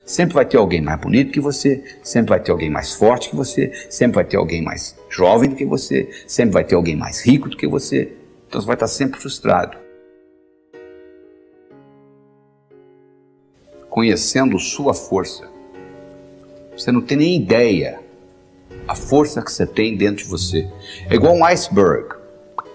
Sempre vai ter alguém mais bonito que você, sempre vai ter alguém mais forte que você, sempre vai ter alguém mais jovem do que você, sempre vai ter alguém mais rico do que você. Então você vai estar sempre frustrado. Conhecendo sua força, você não tem nem ideia a força que você tem dentro de você. É igual um iceberg.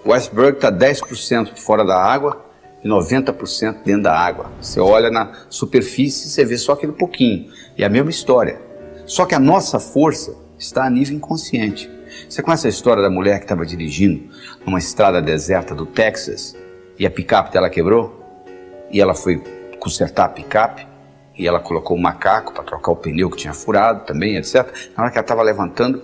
O iceberg está 10% fora da água e 90% dentro da água. Você olha na superfície e você vê só aquele pouquinho. E é a mesma história. Só que a nossa força está a nível inconsciente. Você conhece a história da mulher que estava dirigindo numa estrada deserta do Texas e a picape dela quebrou? E ela foi consertar a picape e ela colocou um macaco para trocar o pneu que tinha furado também, etc. Na hora que ela estava levantando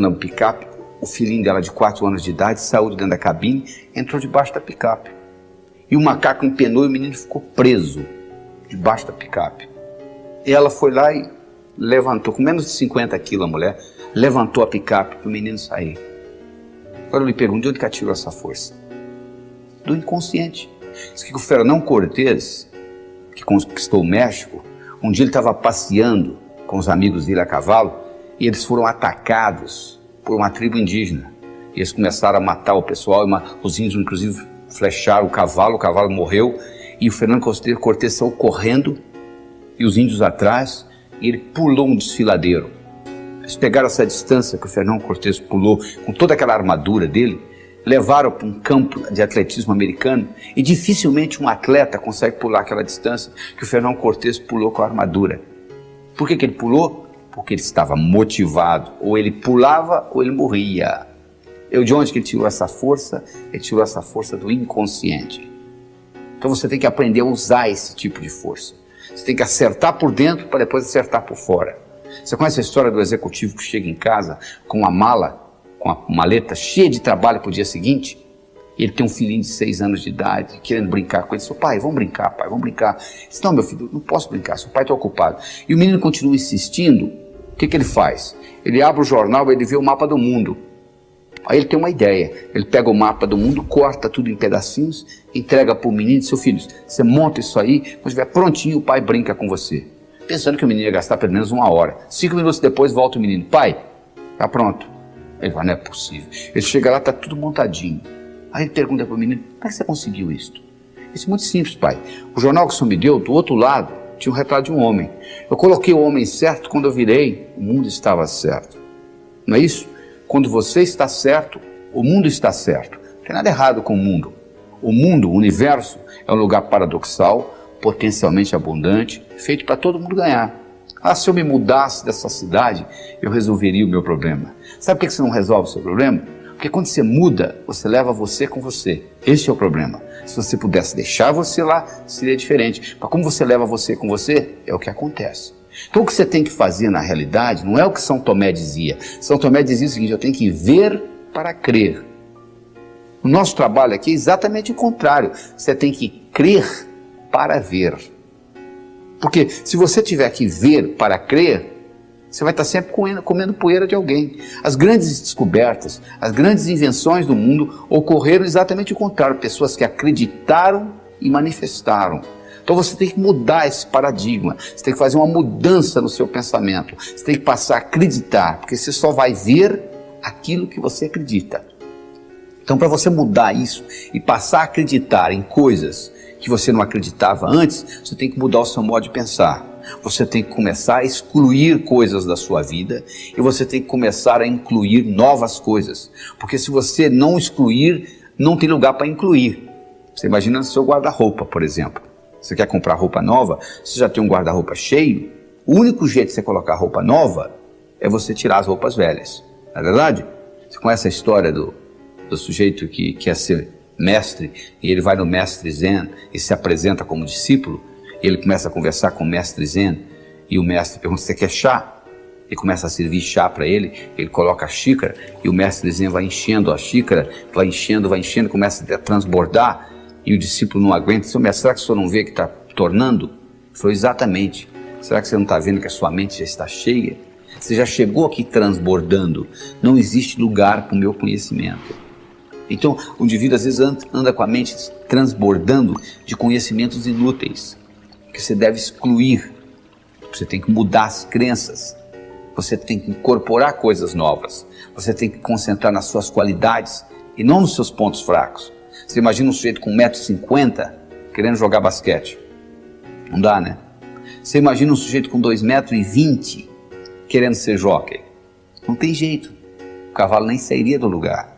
a picape, o filhinho dela de 4 anos de idade saiu de dentro da cabine e entrou debaixo da picape. E o macaco empenou e o menino ficou preso debaixo da picape. E ela foi lá e levantou, com menos de 50 quilos a mulher, levantou a picape para o menino sair. Agora eu lhe pergunto, de onde que ela tirou essa força? Do inconsciente. Diz que o Fernão Cortés, que conquistou o México, um dia ele estava passeando com os amigos dele a cavalo e eles foram atacados por uma tribo indígena. E eles começaram a matar o pessoal, os índios inclusive flecharam o cavalo morreu e o Fernando Cortés saiu correndo e os índios atrás e ele pulou um desfiladeiro. Eles pegaram essa distância que o Fernando Cortés pulou com toda aquela armadura dele, levaram para um campo de atletismo americano e dificilmente um atleta consegue pular aquela distância que o Fernando Cortés pulou com a armadura. Por que ele pulou? Porque ele estava motivado, ou ele pulava ou ele morria. De onde que ele tirou essa força? Ele tirou essa força do inconsciente. Então você tem que aprender a usar esse tipo de força. Você tem que acertar por dentro para depois acertar por fora. Você conhece a história do executivo que chega em casa com uma mala, com a maleta cheia de trabalho para o dia seguinte? E ele tem um filhinho de 6 anos de idade, querendo brincar com ele. Seu pai, vamos brincar, pai, vamos brincar. Ele disse, não, meu filho, não posso brincar, seu pai está ocupado. E o menino continua insistindo. O que ele faz? Ele abre o jornal e ele vê o mapa do mundo. Aí ele tem uma ideia, ele pega o mapa do mundo, corta tudo em pedacinhos, entrega para o menino e diz, seu filho, você monta isso aí, quando estiver prontinho o pai brinca com você. Pensando que o menino ia gastar pelo menos 1 hora. 5 minutos depois volta o menino, pai, tá pronto. Ele fala, não é possível. Ele chega lá, tá tudo montadinho. Aí ele pergunta para o menino, como é que você conseguiu isso? Isso é muito simples, pai. O jornal que o senhor me deu, do outro lado, tinha um retrato de um homem. Eu coloquei o homem certo, quando eu virei, o mundo estava certo. Não é isso? Quando você está certo, o mundo está certo. Não tem nada errado com o mundo. O mundo, o universo, é um lugar paradoxal, potencialmente abundante, feito para todo mundo ganhar. Se eu me mudasse dessa cidade, eu resolveria o meu problema. Sabe por que você não resolve o seu problema? Porque quando você muda, você leva você com você. Esse é o problema. Se você pudesse deixar você lá, seria diferente. Mas como você leva você com você, é o que acontece. Então o que você tem que fazer na realidade não é o que São Tomé dizia. São Tomé dizia o seguinte, eu tenho que ver para crer. O nosso trabalho aqui é exatamente o contrário. Você tem que crer para ver. Porque se você tiver que ver para crer, você vai estar sempre comendo poeira de alguém. As grandes descobertas, as grandes invenções do mundo ocorreram exatamente o contrário. Pessoas que acreditaram e manifestaram. Então você tem que mudar esse paradigma, você tem que fazer uma mudança no seu pensamento, você tem que passar a acreditar, porque você só vai ver aquilo que você acredita. Então para você mudar isso e passar a acreditar em coisas que você não acreditava antes, você tem que mudar o seu modo de pensar. Você tem que começar a excluir coisas da sua vida e você tem que começar a incluir novas coisas. Porque se você não excluir, não tem lugar para incluir. Você imagina no seu guarda-roupa, por exemplo. Você quer comprar roupa nova, você já tem um guarda-roupa cheio, o único jeito de você colocar roupa nova é você tirar as roupas velhas. Não é verdade? Você conhece a história do sujeito que quer ser mestre e ele vai no mestre Zen e se apresenta como discípulo e ele começa a conversar com o mestre Zen e o mestre pergunta, você quer chá? Ele começa a servir chá para ele, ele coloca a xícara e o mestre Zen vai enchendo a xícara, vai enchendo, começa a transbordar. E o discípulo não aguenta, seu mestre, será que o senhor não vê que está tornando? Ele falou, exatamente. Será que você não está vendo que a sua mente já está cheia? Você já chegou aqui transbordando. Não existe lugar para o meu conhecimento. Então, o indivíduo às vezes anda com a mente transbordando de conhecimentos inúteis, que você deve excluir. Você tem que mudar as crenças. Você tem que incorporar coisas novas. Você tem que concentrar nas suas qualidades e não nos seus pontos fracos. Você imagina um sujeito com 1,50 m querendo jogar basquete. Não dá, né? Você imagina um sujeito com 2,20 m querendo ser jockey. Não tem jeito. O cavalo nem sairia do lugar.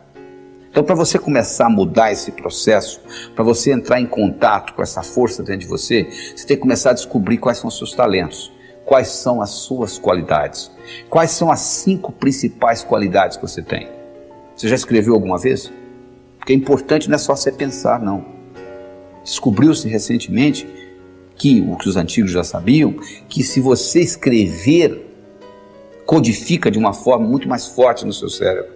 Então, para você começar a mudar esse processo, para você entrar em contato com essa força dentro de você, você tem que começar a descobrir quais são os seus talentos, quais são as suas qualidades, quais são as 5 principais qualidades que você tem. Você já escreveu alguma vez? Porque é importante, não é só você pensar, não. Descobriu-se recentemente que, o que os antigos já sabiam, que se você escrever, codifica de uma forma muito mais forte no seu cérebro.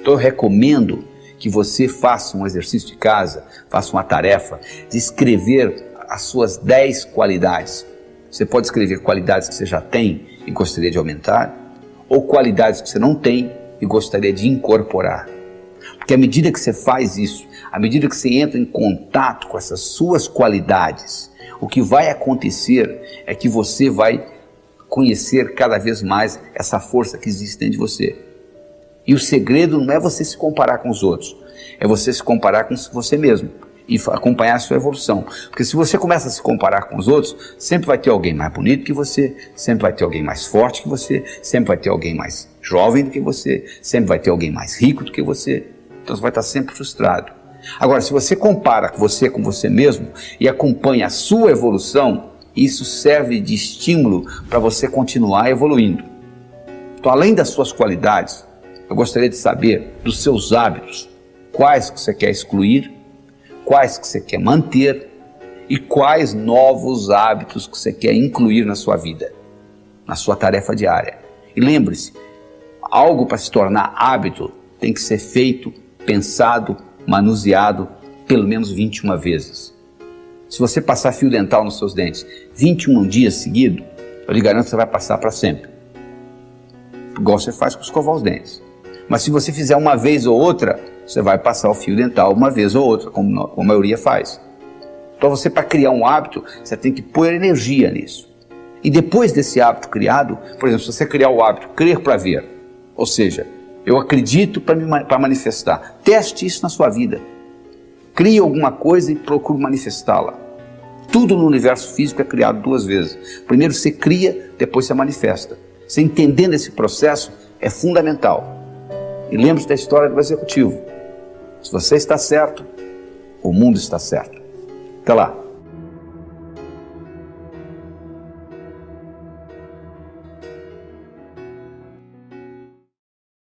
Então eu recomendo que você faça um exercício de casa, faça uma tarefa de escrever as suas 10 qualidades. Você pode escrever qualidades que você já tem e gostaria de aumentar, ou qualidades que você não tem e gostaria de incorporar. Porque à medida que você faz isso, à medida que você entra em contato com essas suas qualidades, o que vai acontecer é que você vai conhecer cada vez mais essa força que existe dentro de você. E o segredo não é você se comparar com os outros, é você se comparar com você mesmo e acompanhar a sua evolução. Porque se você começa a se comparar com os outros, sempre vai ter alguém mais bonito que você, sempre vai ter alguém mais forte que você, sempre vai ter alguém mais jovem do que você, sempre vai ter alguém mais rico do que você. Então você vai estar sempre frustrado. Agora, se você compara com você mesmo e acompanha a sua evolução, isso serve de estímulo para você continuar evoluindo. Então, além das suas qualidades, eu gostaria de saber dos seus hábitos, quais que você quer excluir, quais que você quer manter e quais novos hábitos que você quer incluir na sua vida, na sua tarefa diária. E lembre-se, algo para se tornar hábito tem que ser feito, pensado, manuseado pelo menos 21 vezes. Se você passar fio dental nos seus dentes 21 dias seguidos, eu lhe garanto que você vai passar para sempre. Igual você faz com escovar os dentes. Mas se você fizer uma vez ou outra, você vai passar o fio dental uma vez ou outra, como a maioria faz. Então você, para criar um hábito, você tem que pôr energia nisso. E depois desse hábito criado, por exemplo, se você criar o hábito crer para ver, ou seja, eu acredito para manifestar, teste isso na sua vida. Crie alguma coisa e procure manifestá-la. Tudo no universo físico é criado 2 vezes. Primeiro você cria, depois você manifesta. Você entendendo esse processo é fundamental. E lembre-se da história do executivo. Se você está certo, o mundo está certo. Até lá.